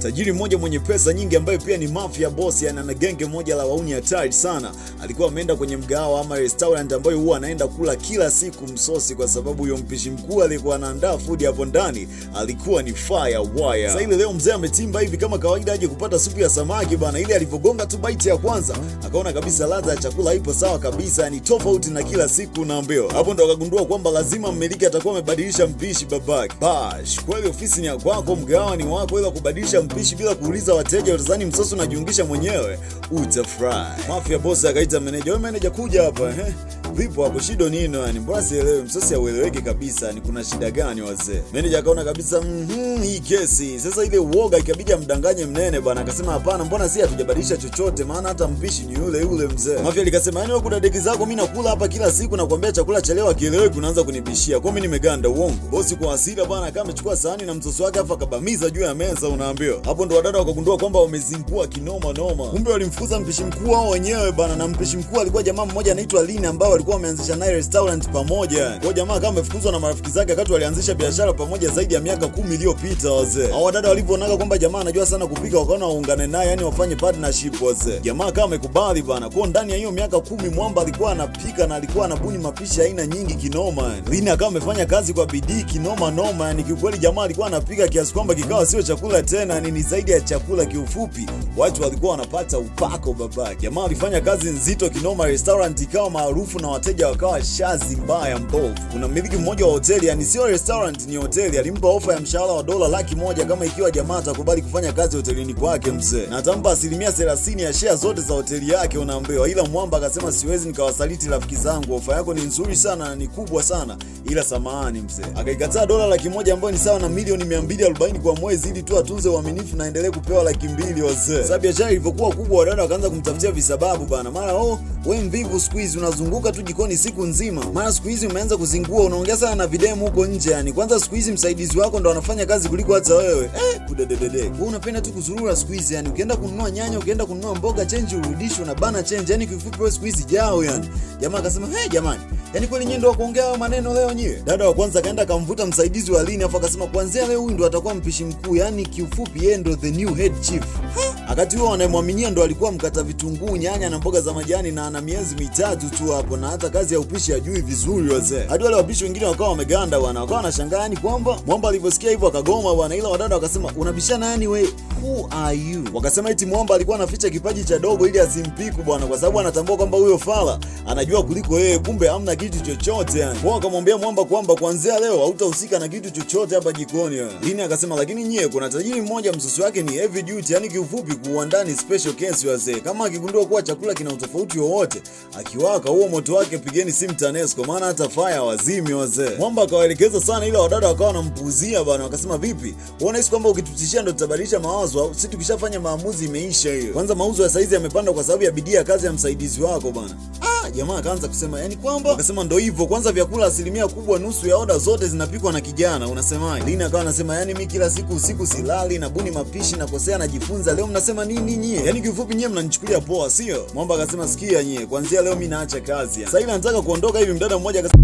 Tajiri mmoja mwenye pesa nyingi ambaye pia ni mafia boss, yani ana genge moja la wauni hatari sana, alikuwa ameenda kwenye mgahawa ama restaurant ambayo huwa anaenda kula kila siku msosi, kwa sababu huyo mpishi mkuu alikuwa anaandaa food hapo ndani alikuwa ni fire wire. Sasa ile leo mzee ametimba hivi kama kawaida aje kupata supu ya samaki bana. Ile alivyogonga tu bite ya kwanza akaona kabisa ladha ya chakula ipo sawa kabisa, ni tofauti na kila siku naambiwa. Hapo ndo akagundua kwamba lazima mmiliki atakuwa amebadilisha mpishi babake. Bash, kweli ofisi ni ya kwako, mgahawa ni wako, ila kubadilisha mpishi bila kuuliza wateja utazani msosi unajiungisha mwenyewe, utafry. Mafia boss akaita meneja, wewe meneja kuja hapa vipo hapo, shida nini yani? Mbona sielewi msosi haueleweki kabisa, ni kuna shida gani wazee? Meneja akaona kabisa hii kesi. Sasa ile uoga ikabidi amdanganye mnene bwana, akasema hapana, mbona si hatujabadilisha chochote, maana hata mpishi ni yule yule mzee. Mafia alikasema yani wewe kuna deki zako, mimi nakula hapa kila siku na kuambia chakula chelewa kieleweki, unaanza kunibishia. Kwa mimi nimeganda uongo. Bosi kwa hasira bwana kama amechukua sahani na msosi wake afa kabamiza juu ya meza unaambiwa. Hapo ndo wadada wakagundua kwamba wamezingua kinoma noma. Kumbe walimfukuza mpishi mkuu wao wenyewe bwana, na mpishi mkuu alikuwa jamaa mmoja anaitwa Lina ambao walikuwa wameanzisha naye restaurant pamoja. Kwa jamaa kama amefukuzwa na marafiki zake wakati walianzisha biashara pamoja zaidi ya miaka 10 iliyopita wazee. Hao wadada walivyoona kwamba jamaa anajua sana kupika wakaona waungane naye, yani wafanye partnership wazee. Jamaa kama amekubali bana. Kwa ndani ya hiyo miaka 10 mwamba alikuwa anapika na alikuwa anabuni mapishi aina nyingi kinoma. Lina kama amefanya kazi kwa bidii kinoma noma, yani kiukweli jamaa alikuwa anapika kiasi kwamba kikawa sio chakula tena, ni zaidi ya chakula. Kiufupi watu walikuwa wanapata upako babake. Jamaa alifanya kazi nzito kinoma, restaurant ikawa maarufu na wateja wakawa shazi mbaya mbovu. Kuna mmiliki mmoja wa hoteli, yani sio restaurant ni hoteli, alimpa ofa ya mshahara wa $100,000 kama ikiwa jamaa atakubali kufanya kazi hotelini kwake mzee, na atampa 30% ya share zote za hoteli yake unaambiwa. Ila mwamba akasema siwezi nikawasaliti rafiki zangu, ofa yako ni nzuri sana na ni kubwa sana, ila samahani mzee. Akaikataa $100,000 ambayo ni sawa na milioni 240 kwa mwezi, ili tu atunze uaminifu na endelee kupewa $200,000 wazee. Sasa biashara ilivyokuwa kubwa, wadada wakaanza kumtafutia visababu bana. Mara wewe mvivu siku hizi unazunguka tu jikoni siku nzima. Mara siku hizi umeanza kuzingua, unaongea sana na videmu huko nje yani. Kwanza siku hizi msaidizi wako ndo anafanya kazi kuliko hata wewe. Kudededede. Wewe unapenda tu kuzurura siku hizi yani. Ukienda kununua nyanya, ukienda kununua mboga, change urudishwe na bana change. Yani kifupi wewe siku hizi jao yani. Jamaa akasema, jamani, yani kweli nyinyi ndio wakuongea maneno leo nyewe?" Dada wa kwanza kaenda akamvuta msaidizi wa Lini afa akasema kuanzia leo huyu ndo atakuwa mpishi mkuu, yani kiufupi yeye ndo the new head chief. Wakati huo anayemwaminia ndo alikuwa mkata vitunguu, nyanya na mboga za majani, na ana miezi 3 tu hapo, na hata kazi ya upishi hajui vizuri wazee. Hadi wale wapishi wengine wakawa wameganda bwana, wakawa wanashangaa yani kwamba mwamba alivyosikia hivyo akagoma bwana. Ila wadada wakasema unabishana yani we, who are you? Wakasema eti mwamba alikuwa anaficha kipaji cha dogo ili asimpiku bwana, kwa sababu anatambua kwamba huyo fala anajua kuliko yeye, kumbe hamna kitu chochote yani. Wao akamwambia mwamba kwamba kuanzia leo hautahusika na kitu chochote hapa jikoni yani. Lini akasema lakini nyie, kuna tajiri mmoja msosi wake ni heavy duty, yani kiufupi kuandaa ni special case wazee. Kama akigundua kuwa chakula kina utofauti wowote, akiwaka huo moto wake, pigeni simu TANESCO, maana hata fire wazimi wazee. Mwamba akawaelekeza sana, ila wadada wakawa wanampuuzia bana. Wakasema vipi, unaona hisi kwamba ukitutishia ndo tutabadilisha mawazo au sisi tukishafanya maamuzi imeisha hiyo? Kwanza mauzo ya saizi yamepanda kwa sababu ya bidii ya kazi ya msaidizi wako bana. Jamaa akaanza kusema yani kwamba, akasema ndo hivyo, kwanza vyakula 1/2 nusu ya oda zote zinapikwa na kijana, unasemaje? Lina akawa anasema yani mimi kila siku usiku silali na buni mapishi na kosea najifunza, leo mnasema nini nyie? Yani kifupi nyie mnanichukulia poa sio? Mwamba akasema sikia nyie, kuanzia leo mimi naacha kazi yani. Sasa ile nataka kuondoka hivi, mdada mmoja akasema